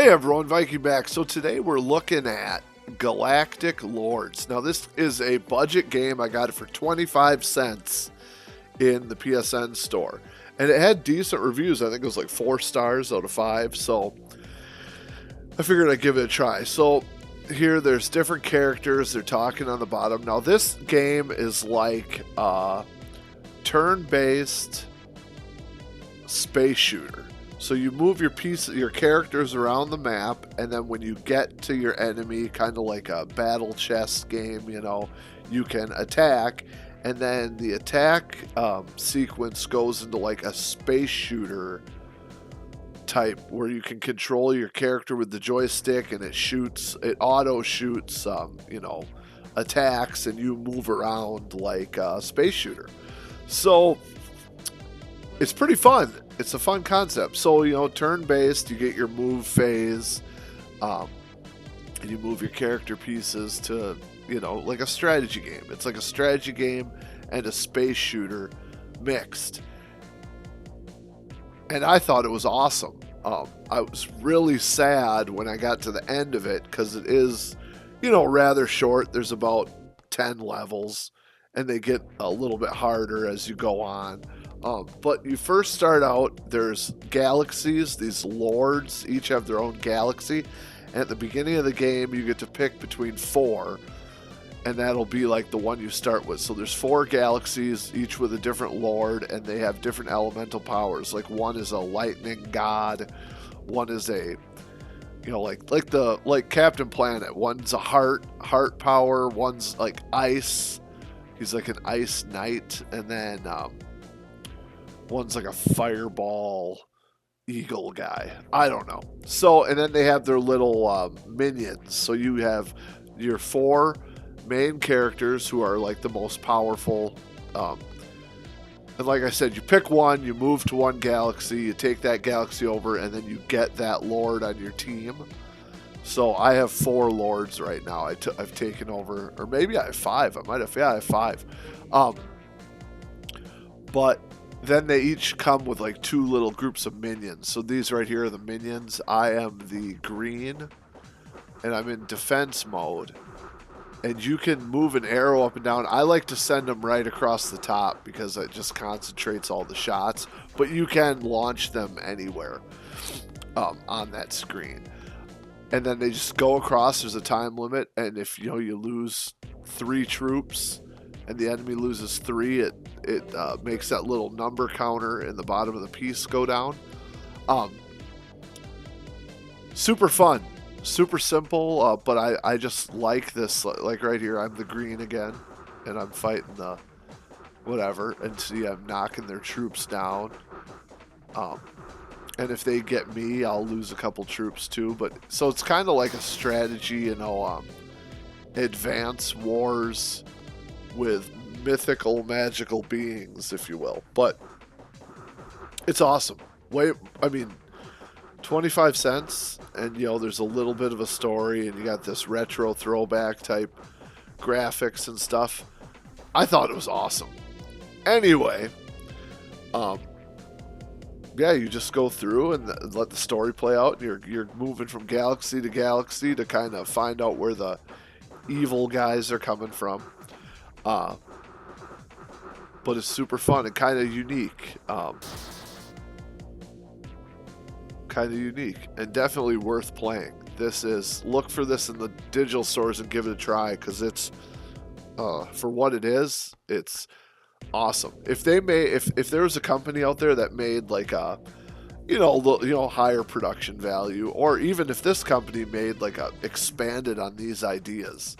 Hey everyone, Viking back. So today we're looking at Galactic Lords. Now this is a budget game. I got it for 25 cents in the PSN store. And it had decent reviews. I think it was like 4 stars out of 5. So I figured I'd give it a try. So here there's different characters. They're talking on the bottom. Now this game is like a turn-based space shooter. So you move your characters around the map, and then when you get to your enemy, kind of like a battle chess game, you know, you can attack, and then the attack sequence goes into like a space shooter type where you can control your character with the joystick, and it auto shoots, you know, attacks, and you move around like a space shooter. So it's pretty fun. It's a fun concept. So, you know, turn-based, you get your move phase, and you move your character pieces to, you know, like a strategy game. It's like a strategy game and a space shooter mixed. And I thought it was awesome. I was really sad when I got to the end of it because it is, you know, rather short. There's about 10 levels, and they get a little bit harder as you go on. But you first start out, there's galaxies, these lords, each have their own galaxy. And at the beginning of the game, you get to pick between 4, and that'll be like the one you start with. So there's 4 galaxies, each with a different lord, and they have different elemental powers. Like one is a lightning god, one is a, you know, like Captain Planet. One's a heart power, one's like ice. He's like an ice knight, and then one's like a fireball eagle guy. I don't know. So, and then they have their little minions. So you have your 4 main characters who are like the most powerful. And like I said, you pick one, you move to one galaxy, you take that galaxy over, and then you get that lord on your team. So I have 4 lords right now. I've taken over, or maybe I have 5. I have 5. But then they each come with like 2 little groups of minions. So these right here are the minions. I am the green, and I'm in defense mode. And you can move an arrow up and down. I like to send them right across the top because it just concentrates all the shots. But you can launch them anywhere on that screen. And then they just go across. There's a time limit. And if you lose 3 troops and the enemy loses 3, it makes that little number counter in the bottom of the piece go down. Super fun, super simple, but I just like this. Like right here, I'm the green again, and I'm fighting the whatever, and see I'm knocking their troops down. And if they get me, I'll lose a couple troops too. But so it's kind of like a strategy, advance wars with mythical, magical beings, if you will. But it's awesome. 25 cents, and there's a little bit of a story, and you got this retro throwback type graphics and stuff. I thought it was awesome. Anyway, yeah, you just go through and let the story play out, and you're moving from galaxy to galaxy to kind of find out where the evil guys are coming from. But it's super fun and kind of unique. And definitely worth playing. Look for this in the digital stores and give it a try, because it's for what it is, it's awesome. If there was a company out there that made like a higher production value, or even if this company made like expanded on these ideas,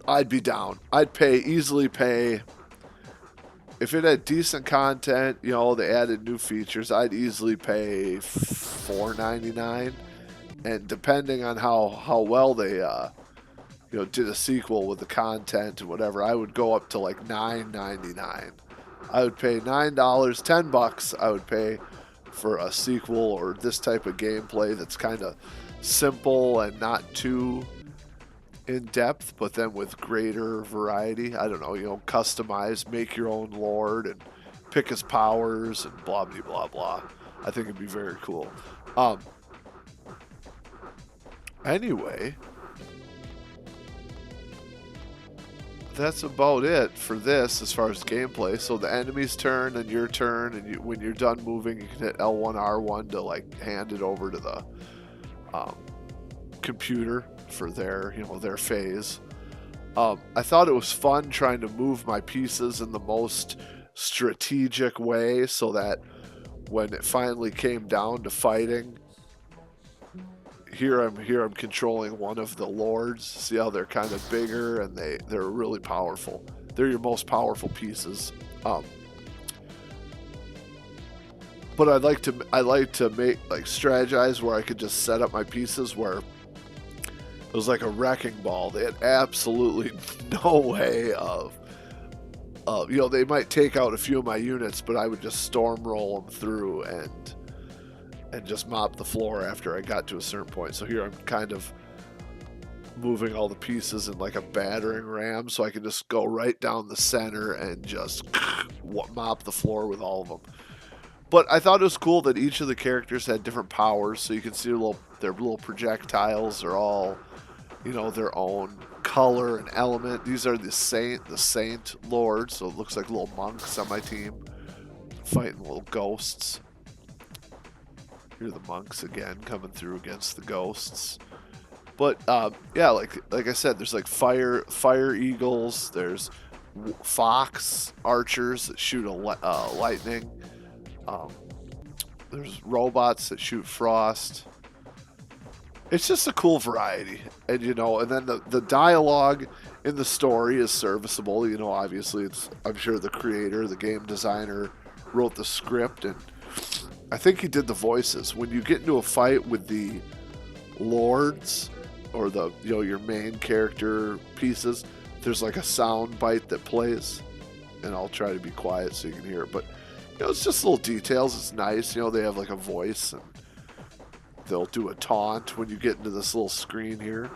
I'd be down. I'd easily pay. If it had decent content, they added new features, I'd easily pay $4.99, and depending on how well they did a sequel with the content and whatever, I would go up to like $9.99. I would pay $9, $10 I would pay for a sequel or this type of gameplay that's kind of simple and not too in depth, but then with greater variety. I don't know, customize, make your own lord and pick his powers and blah blah blah blah. I think it'd be very cool. Anyway, that's about it for this as far as gameplay. So the enemy's turn and your turn, and when you're done moving, you can hit L1, R1 to like hand it over to the computer for their, their phase. I thought it was fun trying to move my pieces in the most strategic way so that when it finally came down to fighting, here I'm controlling one of the lords. See how they're kind of bigger and they're really powerful. They're your most powerful pieces. But I like to make like strategize where I could just set up my pieces where it was like a wrecking ball. They had absolutely no way of they might take out a few of my units, but I would just storm roll them through and just mop the floor after I got to a certain point. So here I'm kind of moving all the pieces in like a battering ram, so I can just go right down the center and just mop the floor with all of them. But I thought it was cool that each of the characters had different powers, so you can see their little projectiles are all, their own color and element. These are the saint lords, so it looks like little monks on my team fighting little ghosts. Here are the monks again coming through against the ghosts. But yeah, like I said, there's like fire eagles. There's fox archers that shoot lightning. There's robots that shoot frost. It's just a cool variety, and and then the dialogue in the story is serviceable. Obviously I'm sure the creator, the game designer, wrote the script, and I think he did the voices. When you get into a fight with the lords or the your main character pieces, there's like a sound bite that plays, and I'll try to be quiet so you can hear it. But it's just little details. It's nice. They have like a voice, and they'll do a taunt when you get into this little screen here.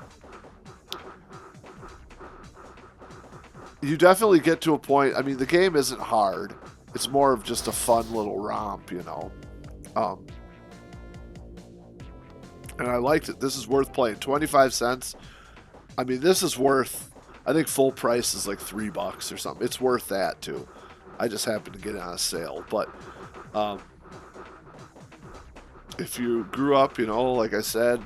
You definitely get to a point. I mean, the game isn't hard. It's more of just a fun little romp, and I liked it. This is worth playing. 25 cents. I mean, this is worth, I think full price is like $3 or something. It's worth that too. I just happened to get it on a sale. But if you grew up, like I said,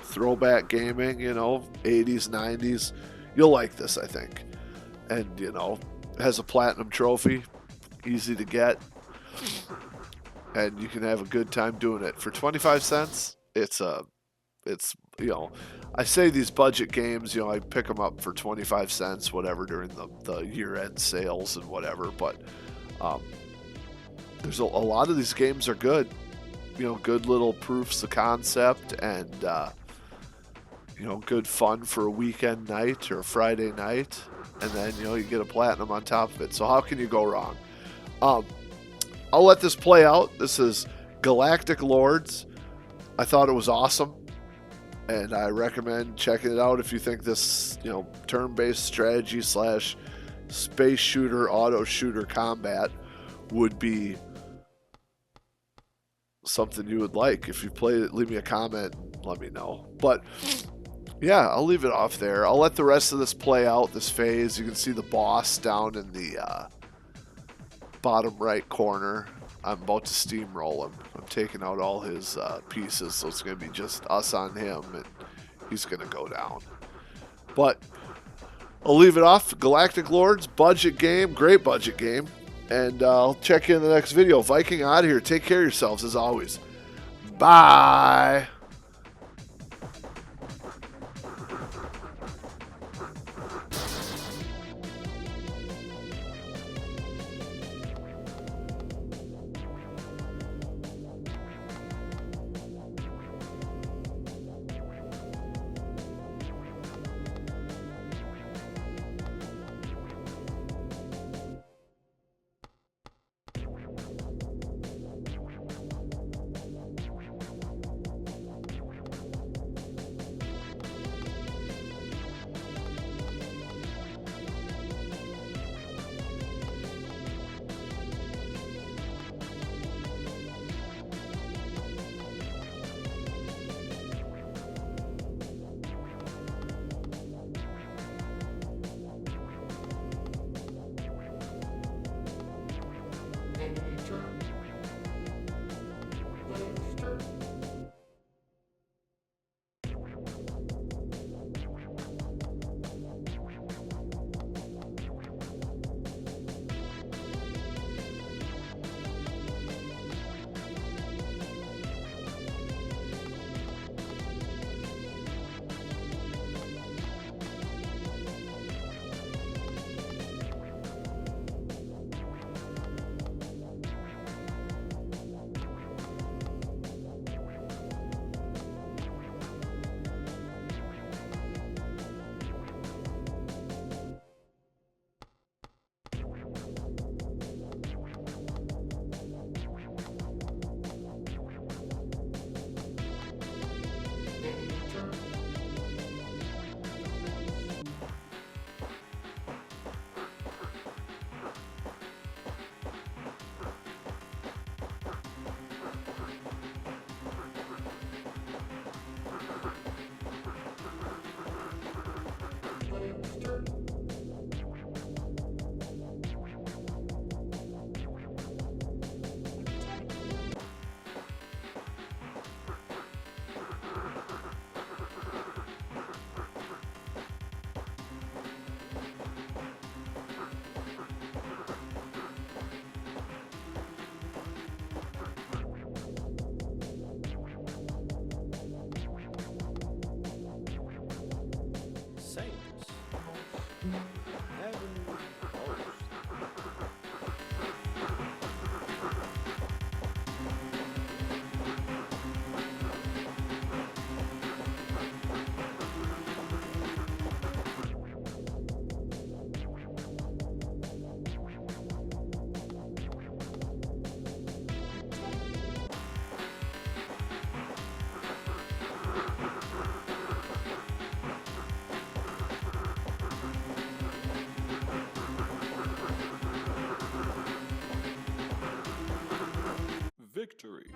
throwback gaming, 80s, 90s, you'll like this, I think. And, it has a platinum trophy, easy to get, and you can have a good time doing it. For 25 cents, it's I say these budget games, I pick them up for 25 cents, whatever, during the year-end sales and whatever, but there's a lot of these games are good. Good little proofs of concept, and good fun for a weekend night or a Friday night, and then you get a platinum on top of it. So how can you go wrong? I'll let this play out. This is Galactic Lords. I thought it was awesome, and I recommend checking it out if you think this turn-based strategy / space shooter, auto shooter combat would be something you would like. If you played it, leave me a comment and let me know. But yeah, I'll leave it off there. I'll let the rest of this play out, this phase. You can see the boss down in the bottom right corner. I'm about to steamroll him. I'm taking out all his pieces, so it's going to be just us on him, and he's going to go down. But I'll leave it off. Galactic Lords, budget game, great budget game. And I'll check you in the next video. Viking out of here. Take care of yourselves as always. Bye. victory.